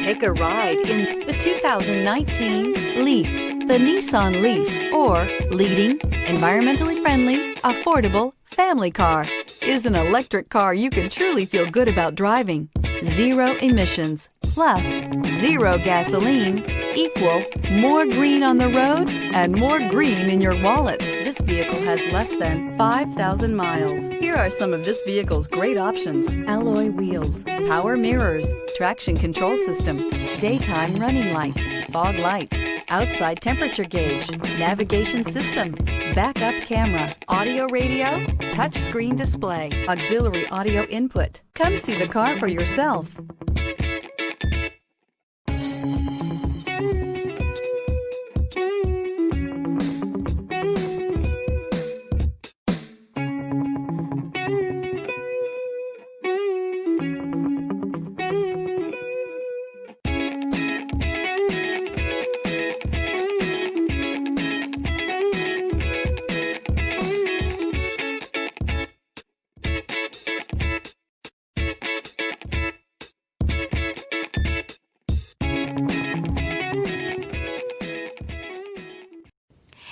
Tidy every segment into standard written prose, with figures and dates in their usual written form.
Take a ride in the 2019 Leaf. The Nissan Leaf, or leading, environmentally friendly, affordable family car, is an electric car you can truly feel good about driving. Zero emissions plus zero gasoline equal more green on the road and more green in your wallet. This vehicle has less than 5,000 miles. Here are some of this vehicle's great options: alloy wheels, power mirrors, traction control system, daytime running lights, fog lights, outside temperature gauge, navigation system, backup camera, audio radio, touchscreen display, auxiliary audio input. Come see the car for yourself.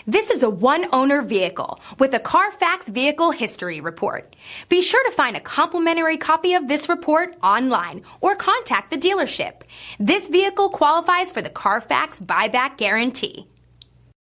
This is a one-owner vehicle with a Carfax Vehicle History Report. Be sure to find a complimentary copy of this report online or contact the dealership. This vehicle qualifies for the Carfax Buyback Guarantee.